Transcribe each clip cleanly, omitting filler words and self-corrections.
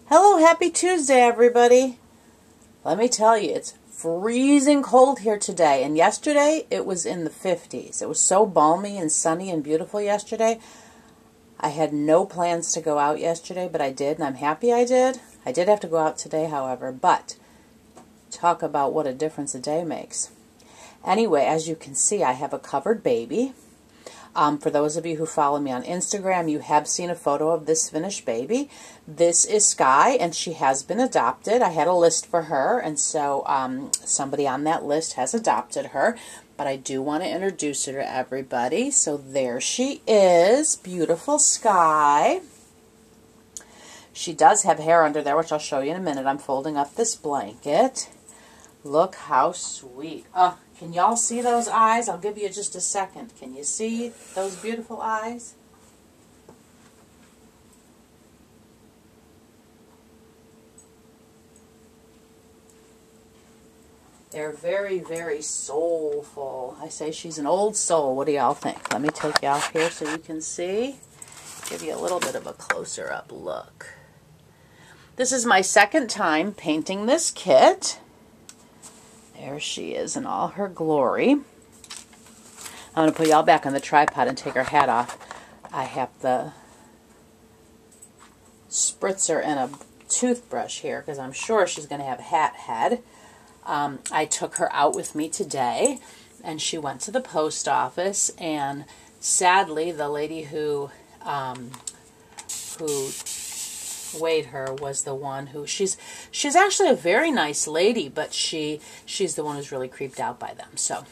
Hello, happy Tuesday, everybody. Let me tell you, it's freezing cold here today, and yesterday it was in the 50s. It was so balmy and sunny and beautiful yesterday. I had no plans to go out yesterday, but I did, and I'm happy I did. I did have to go out today, however, but talk about what a difference a day makes. Anyway, as you can see, I have a covered baby. For those of you who follow me on Instagram, you have seen a photo of this finished baby. This is Skye, and she has been adopted. I had a list for her, and so somebody on that list has adopted her. But I do want to introduce her to everybody. So there she is, beautiful Skye. She does have hair under there, which I'll show you in a minute. I'm folding up this blanket. Look how sweet. Oh, can y'all see those eyes? I'll give you just a second. Can you see those beautiful eyes? They're very, very soulful. I say she's an old soul. What do y'all think? Let me take you off here so you can see. Give you a little bit of a closer up look. This is my second time painting this kit. There she is in all her glory. I'm going to put y'all back on the tripod and take her hat off. I have the spritzer and a toothbrush here because I'm sure she's going to have a hat head. I took her out with me today, and she went to the post office, and sadly the lady who weighed her was the one who she's actually a very nice lady, but she's the one who's really creeped out by them. So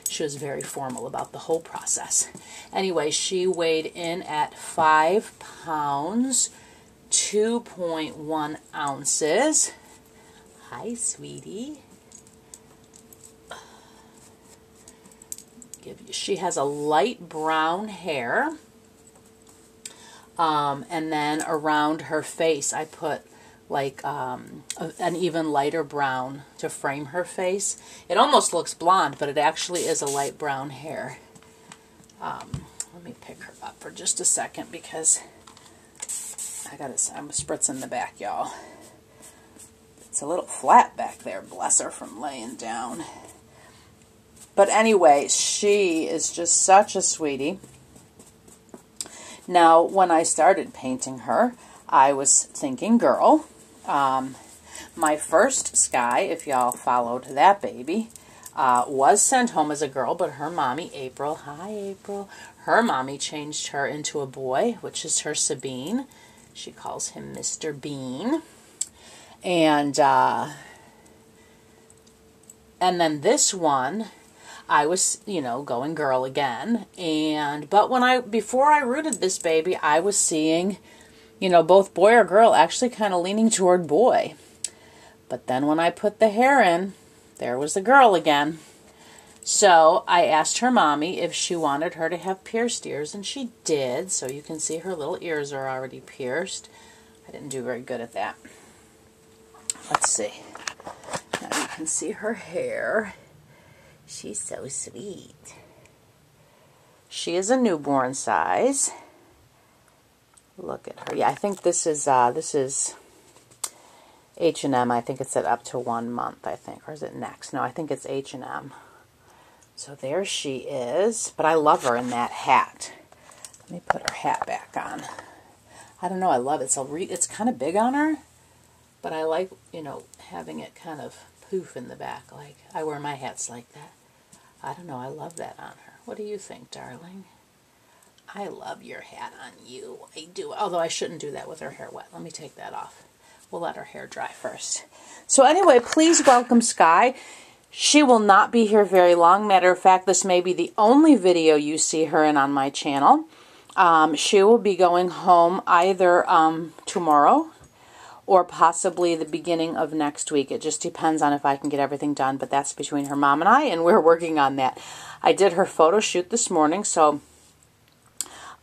she was very formal about the whole process. Anyway, she weighed in at 5 pounds 2.1 ounces. Hi, sweetie. She has a light brown hair. And then around her face, I put like an even lighter brown to frame her face. It almost looks blonde, but it actually is a light brown hair. Let me pick her up for just a second because I'm spritzing the back, y'all. It's a little flat back there, bless her, from laying down. But anyway, she is just such a sweetie. Now, when I started painting her, I was thinking girl. My first Skye, if y'all followed that baby, was sent home as a girl, but her mommy, April, hi April, her mommy changed her into a boy, which is her Sabine. She calls him Mr. Bean. And then this one, I was, going girl again. But before I rooted this baby, I was seeing, both boy or girl, actually kind of leaning toward boy. But then when I put the hair in, there was the girl again. So I asked her mommy if she wanted her to have pierced ears, and she did. So you can see her little ears are already pierced. I didn't do very good at that. Let's see. Now you can see her hair. She's so sweet. She is a newborn size. Look at her. Yeah, I think this is H&M. I think it's at up to 1 month, I think. Or is it next? No, I think it's H&M. So there she is. But I love her in that hat. Let me put her hat back on. I don't know. I love it. It's kind of big on her. But I like, having it kind of poof in the back. Like, I wear my hats like that. I don't know. I love that on her. What do you think, darling? I love your hat on you. I do. Although I shouldn't do that with her hair wet. Let me take that off. We'll let her hair dry first. So anyway, please welcome Skye. She will not be here very long. Matter of fact, this may be the only video you see her in on my channel. She will be going home either tomorrow or possibly the beginning of next week. It just depends on if I can get everything done, but that's between her mom and I, and we're working on that. I did her photo shoot this morning, so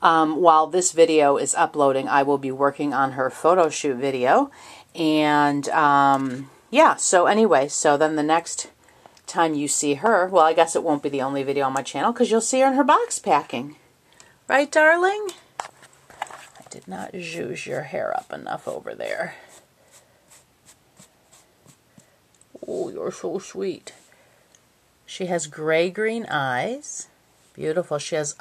while this video is uploading, I will be working on her photo shoot video. And yeah, so anyway, so then the next time you see her, well, I guess it won't be the only video on my channel because you'll see her in her box packing. Right, darling? I did not zhuzh your hair up enough over there. Oh, you're so sweet. She has gray-green eyes. Beautiful. She has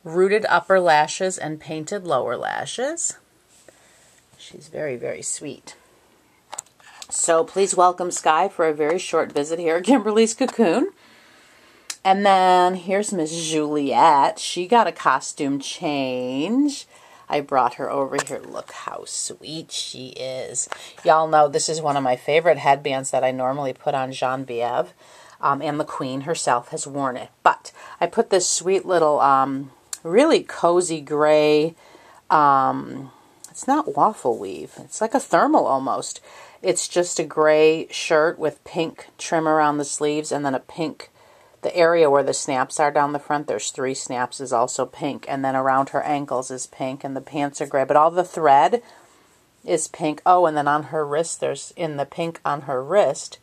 rooted upper lashes and painted lower lashes. She's very, very sweet. So please welcome Skye for a very short visit here at Kimberly's Cocoon. And then here's Miss Juliet. She got a costume change. I brought her over here. Look how sweet she is. Y'all know this is one of my favorite headbands that I normally put on Genevieve. And the Queen herself has worn it. But I put this sweet little, really cozy gray, it's not waffle weave. It's like a thermal almost. It's just a gray shirt with pink trim around the sleeves and then a pink, the area where the snaps are down the front, there's 3 snaps, is also pink. And then around her ankles is pink and the pants are gray. But all the thread is pink. Oh, and then on her wrist, there's, in the pink on her wrist,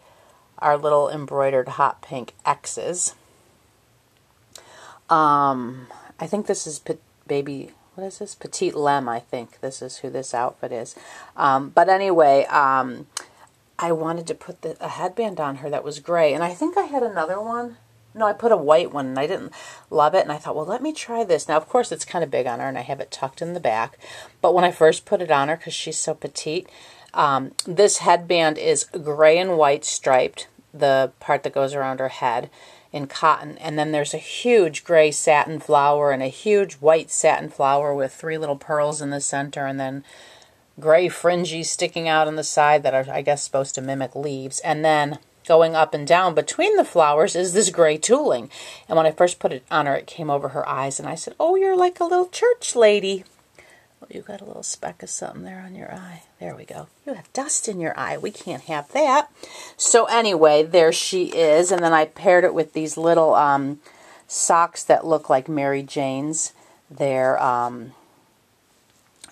are little embroidered hot pink X's. I think this is baby, what is this? Petite Lem, I think. This is who this outfit is. But anyway, I wanted to put a headband on her that was gray. And I think I had another one. No, I put a white one and I didn't love it. And I thought, well, let me try this. Now, of course, it's kind of big on her and I have it tucked in the back. But when I first put it on her, because she's so petite, this headband is gray and white striped, the part that goes around her head, in cotton. And then there's a huge gray satin flower and a huge white satin flower with 3 little pearls in the center, and then gray fringy sticking out on the side that are, I guess, supposed to mimic leaves. And then going up and down between the flowers is this gray tooling. And when I first put it on her, it came over her eyes. And I said, oh, you're like a little church lady. Well, you got a little speck of something there on your eye. There we go. You have dust in your eye. We can't have that. So anyway, there she is. And then I paired it with these little socks that look like Mary Jane's. They're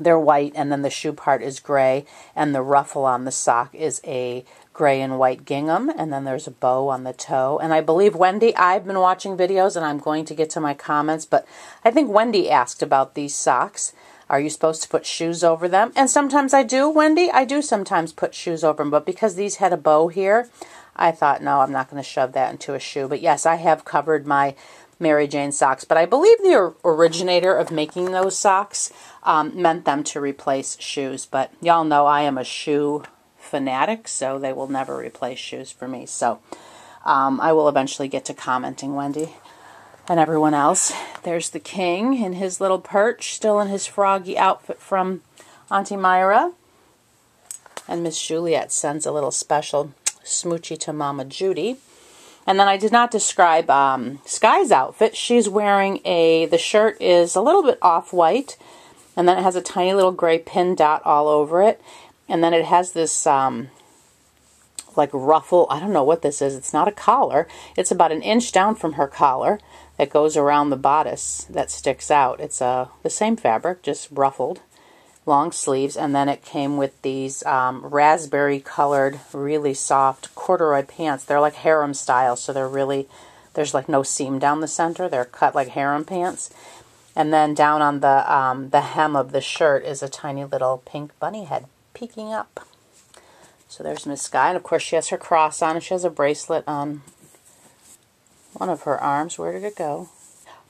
white, and then the shoe part is gray, and the ruffle on the sock is a gray and white gingham, and then there's a bow on the toe. And I believe Wendy, I've been watching videos, and I'm going to get to my comments, but I think Wendy asked about these socks. Are you supposed to put shoes over them? And sometimes I do, Wendy. I do sometimes put shoes over them, but because these had a bow here, I thought, no, I'm not going to shove that into a shoe. But yes, I have covered my Mary Jane socks, but I believe the originator of making those socks meant them to replace shoes. But y'all know I am a shoe fanatic, so they will never replace shoes for me. So I will eventually get to commenting, Wendy and everyone else. There's the king in his little perch, still in his froggy outfit from Auntie Myra. And Miss Juliet sends a little special smoochie to Mama Judy. And then I did not describe Skye's outfit. She's wearing the shirt is a little bit off-white, and then it has a tiny little gray pin dot all over it. And then it has this like ruffle, I don't know what this is. It's not a collar. It's about 1 inch down from her collar that goes around the bodice that sticks out. It's the same fabric, just ruffled. Long sleeves, and then it came with these raspberry colored, really soft corduroy pants. They're like harem style, so they're really, there's like no seam down the center. They're cut like harem pants. And then down on the hem of the shirt is a tiny little pink bunny head peeking up. So there's Miss Skye, and of course she has her cross on, and she has a bracelet on one of her arms. Where did it go?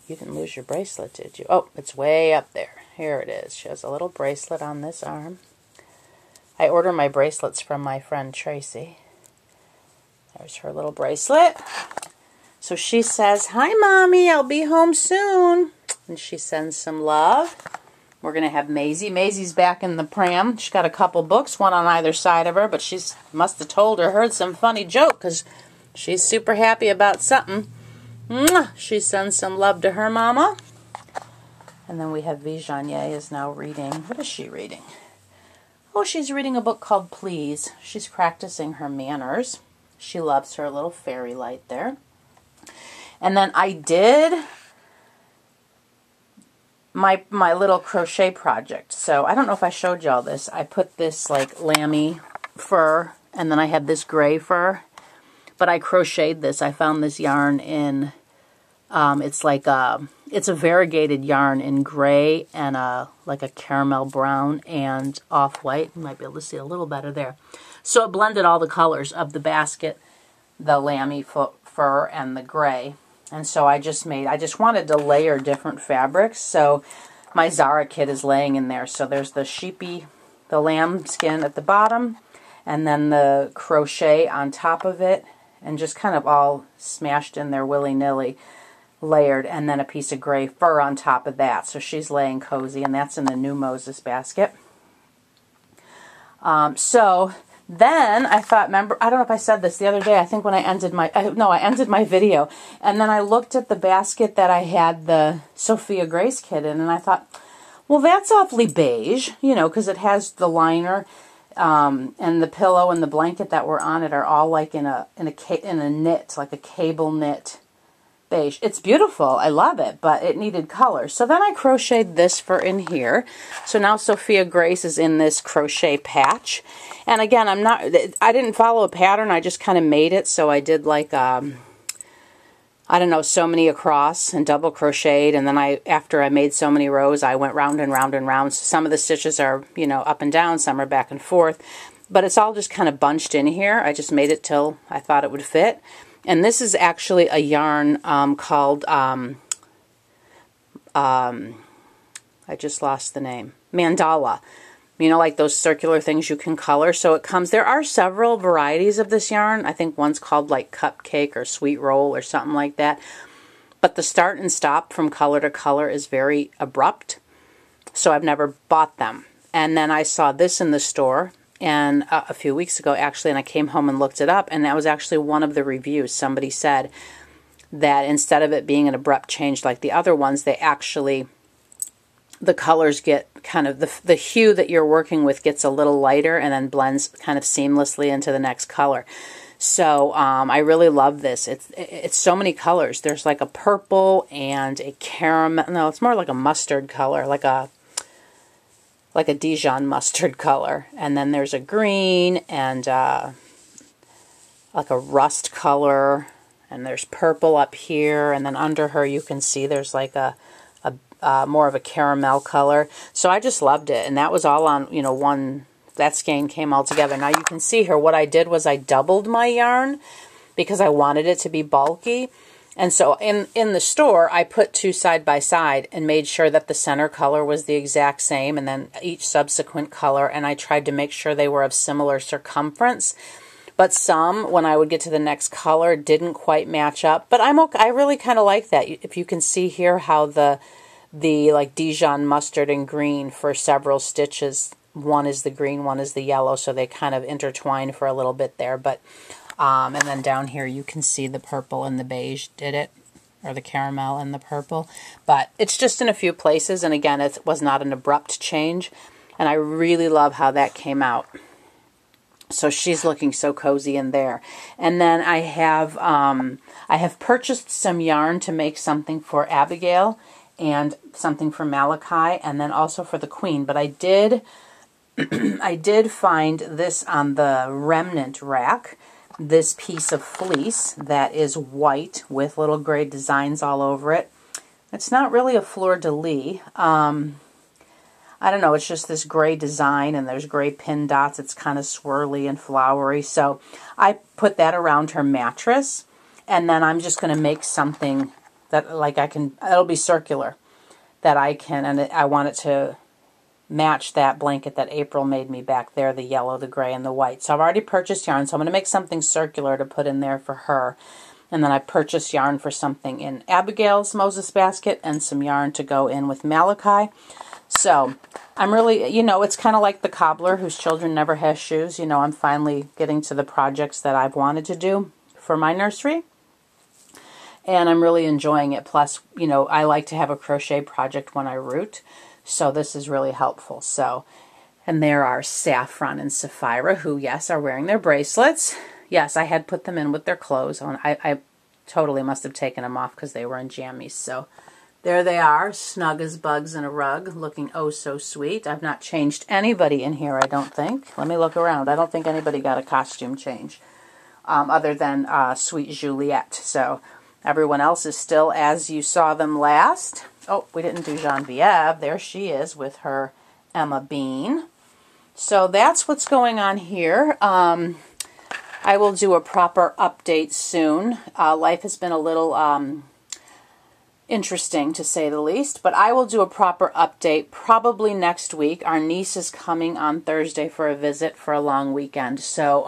You didn't lose your bracelet, did you? Oh, it's way up there. Here it is. She has a little bracelet on this arm. I order my bracelets from my friend Tracy. There's her little bracelet. So she says, hi, Mommy, I'll be home soon. And she sends some love. We're going to have Maisie. Maisie's back in the pram. She's got a couple books, one on either side of her, but she must have heard some funny joke because she's super happy about something. Mwah! She sends some love to her mama. And then we have Vijanye is now reading. What is she reading? Oh, she's reading a book called Please. She's practicing her manners. She loves her little fairy light there. And then I did my little crochet project. So I don't know if I showed y'all this. I put this like lammy fur, and then I had this gray fur. But I crocheted this. I found this yarn in, it's like a it's a variegated yarn in gray and like a caramel brown and off-white. You might be able to see it a little better there. So it blended all the colors of the basket, the lammy fur, and the gray. And so I just wanted to layer different fabrics. So my Zara kit is laying in there. So there's the lamb skin at the bottom, and then the crochet on top of it, and just kind of all smashed in there willy-nilly, layered, and then a piece of gray fur on top of that. So she's laying cozy, and that's in the new Moses basket. So then I thought, remember, I don't know if I said this the other day, I think when I ended my video, and then I looked at the basket that I had the Sophia Grace kit in, and I thought, well, that's awfully beige, you know, because it has the liner, and the pillow and the blanket that were on it are all like in a knit, like a cable knit beige. It's beautiful. I love it, but it needed color. So then I crocheted this for in here. So now Sophia Grace is in this crochet patch. And again, I didn't follow a pattern. I just kind of made it. So I did like, I don't know, so many across and double crocheted. And then after I made so many rows, I went round and round and round. So some of the stitches are, you know, up and down. Some are back and forth. But it's all just kind of bunched in here. I just made it till I thought it would fit. And this is actually a yarn called, I just lost the name, mandala. You know, like those circular things you can color. So it comes, there are several varieties of this yarn. I think one's called like cupcake or sweet roll or something like that. But the start and stop from color to color is very abrupt. So I've never bought them. And then I saw this in the store. And a few weeks ago, actually, and I came home and looked it up, and that was actually one of the reviews. Somebody said that instead of it being an abrupt change like the other ones, they actually, the colors get kind of, the hue that you're working with gets a little lighter and then blends kind of seamlessly into the next color. So I really love this. It's so many colors. There's like a purple and a caramel, no, it's more like a mustard color, like a Dijon mustard color. And then there's a green and like a rust color. And there's purple up here. And then under her you can see there's like a more of a caramel color. So I just loved it. And that was all on, you know, one, that skein came all together. Now you can see here what I did was I doubled my yarn because I wanted it to be bulky. And so in the store, I put two side by side and made sure that the center color was the exact same, and then each subsequent color, and I tried to make sure they were of similar circumference. But some, when I would get to the next color, didn't quite match up. But I'm okay. I really kind of like that. If you can see here how the like Dijon mustard and green for several stitches, one is the green, one is the yellow, so they kind of intertwine for a little bit there. But and then down here you can see the purple and the beige did it, or the caramel and the purple. But it's just in a few places, and again, it was not an abrupt change. And I really love how that came out. So she's looking so cozy in there. And then I have purchased some yarn to make something for Abigail and something for Malachi, and then also for the Queen. But I did find this on the remnant rack. This piece of fleece that is white with little gray designs all over it. It's not really a fleur-de-lis. I don't know, it's just this gray design, and there's gray pin dots. It's kind of swirly and flowery. So I put that around her mattress, and then I'm just going to make something that, like, it'll be circular, that I can, and I want it to match that blanket that April made me back there, the yellow, the gray, and the white. So I've already purchased yarn, so I'm going to make something circular to put in there for her. And then I purchased yarn for something in Abigail's Moses basket and some yarn to go in with Malachi. So I'm really, you know, it's kind of like the cobbler whose children never has shoes. You know, I'm finally getting to the projects that I've wanted to do for my nursery. And I'm really enjoying it. Plus, you know, I like to have a crochet project when I root. So this is really helpful. So, and there are Saffron and Sapphira, who, yes, are wearing their bracelets. Yes, I had put them in with their clothes on. I totally must have taken them off because they were in jammies. So there they are, snug as bugs in a rug, looking oh so sweet. I've not changed anybody in here, I don't think. Let me look around. I don't think anybody got a costume change other than Sweet Juliet. So Everyone else is still as you saw them last. Oh, we didn't do Genevieve. There she is with her Emma Bean. So that's what's going on here. I will do a proper update soon. Life has been a little interesting, to say the least, but I will do a proper update probably next week. Our niece is coming on Thursday for a visit for a long weekend, so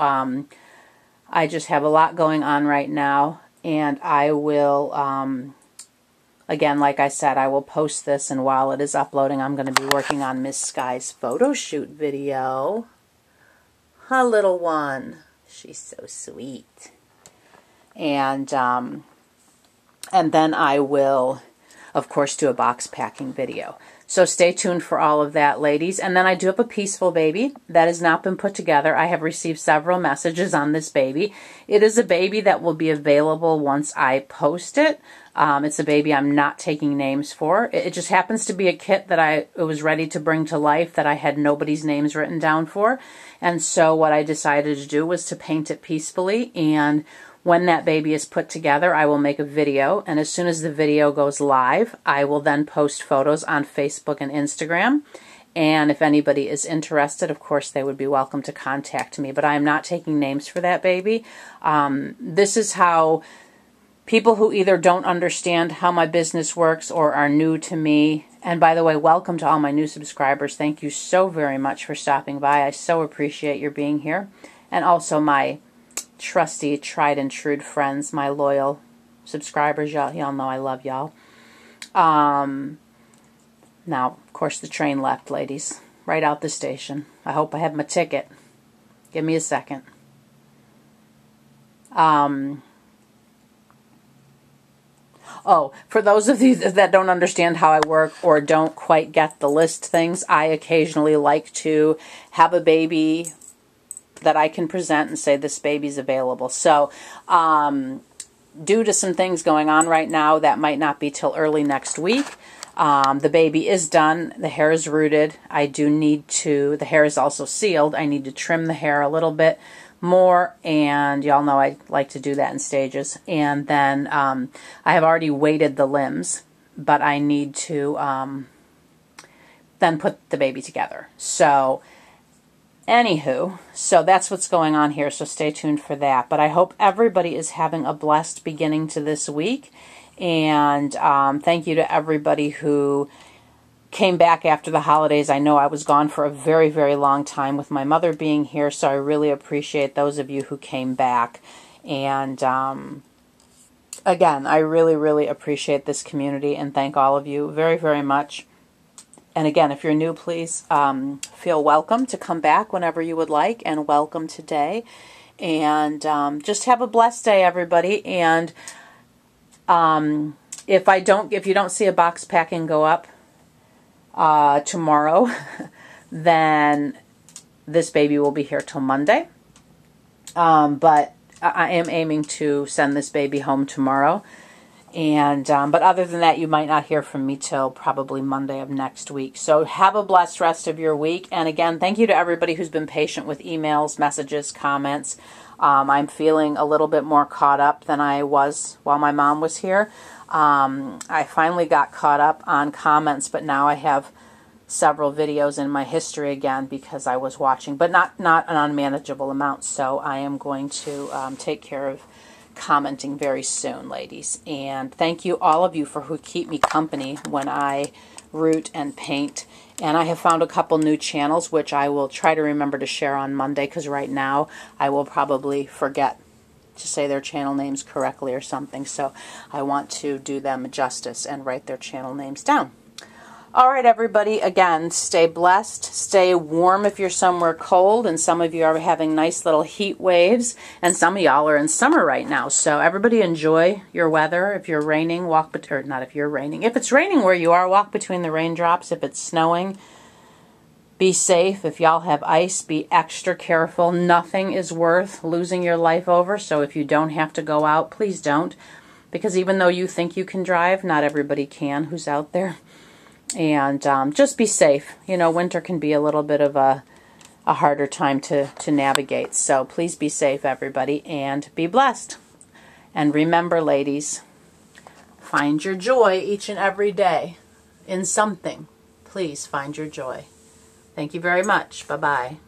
I just have a lot going on right now, and I will, again, like I said, I will post this, and while it is uploading, I'm going to be working on Miss Skye's photo shoot video. Her little one. She's so sweet. And then I will, of course, do a box packing video. So stay tuned for all of that, ladies. And then I do have a Peaceful baby that has not been put together. I have received several messages on this baby. It is a baby that will be available once I post it. It's a baby I'm not taking names for. It just happens to be a kit that I was ready to bring to life that I had nobody's names written down for. And so what I decided to do was to paint it peacefully, and when that baby is put together, I will make a video, and as soon as the video goes live, I will then post photos on Facebook and Instagram. And if anybody is interested, of course, they would be welcome to contact me. But I am not taking names for that baby. This is how people who either don't understand how my business works or are new to me. And by the way, welcome to all my new subscribers. Thank you so very much for stopping by. I so appreciate your being here. And also my trusty, tried and true friends, my loyal subscribers. Y'all know I love y'all. Now, of course, the train left, ladies. Right out the station. I hope I have my ticket. Give me a second. Oh, for those of you that don't understand how I work or don't quite get the list things, I occasionally like to have a baby that I can present and say this baby's available. So due to some things going on right now, that might not be till early next week. The baby is done. The hair is rooted. I do need to, the hair is also sealed. I need to trim the hair a little bit more, and y'all know I like to do that in stages. And then I have already weighted the limbs, but I need to then put the baby together. So anywho, so that's what's going on here, so stay tuned for that. But I hope everybody is having a blessed beginning to this week, and thank you to everybody who came back after the holidays. I know I was gone for a very, very long time with my mother being here, so I really appreciate those of you who came back. And again, I really, really appreciate this community and thank all of you very, very much. And again, if you're new, please feel welcome to come back whenever you would like, and welcome today. And just have a blessed day, everybody. And if you don't see a box packing go up tomorrow, then this baby will be here till Monday. But I am aiming to send this baby home tomorrow. And but other than that, you might not hear from me till probably Monday of next week. So have a blessed rest of your week. And again, thank you to everybody who's been patient with emails, messages, comments. I'm feeling a little bit more caught up than I was while my mom was here. I finally got caught up on comments, but now I have several videos in my history again because I was watching, but not an unmanageable amount. So I am going to take care of commenting very soon, ladies. And thank you, all of you, for who keep me company when I root and paint. And I have found a couple new channels, which I will try to remember to share on Monday, because right now I will probably forget to say their channel names correctly or something. So I want to do them justice and write their channel names down. All right, everybody, again, stay blessed, stay warm if you're somewhere cold, and some of you are having nice little heat waves, and some of y'all are in summer right now. So everybody enjoy your weather. If you're raining, or not if you're raining. If it's raining where you are, walk between the raindrops. If it's snowing, be safe. If y'all have ice, be extra careful. Nothing is worth losing your life over, so if you don't have to go out, please don't. Because even though you think you can drive, not everybody can who's out there. And just be safe. You know, winter can be a little bit of a harder time to navigate. So please be safe, everybody, and be blessed. And remember, ladies, find your joy each and every day in something. Please find your joy. Thank you very much. Bye-bye.